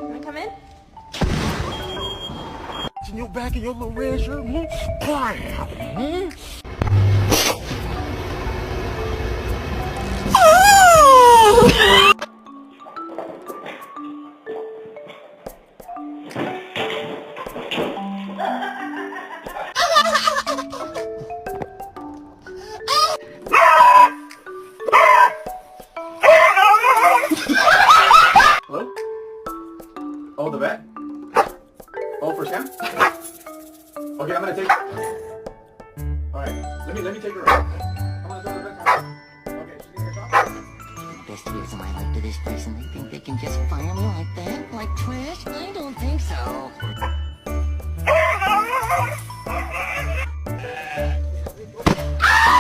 Wanna come in? In your back of your little red shirt, bam! Hello? Oh, the vet? Oh, for Sam? Okay, I'm gonna take. Alright, let me take her out. I'm gonna go to the vet. Okay, she's gonna get shot. Best years of my life to this place, and they think they can just fire me like that? Like trash? I don't think so.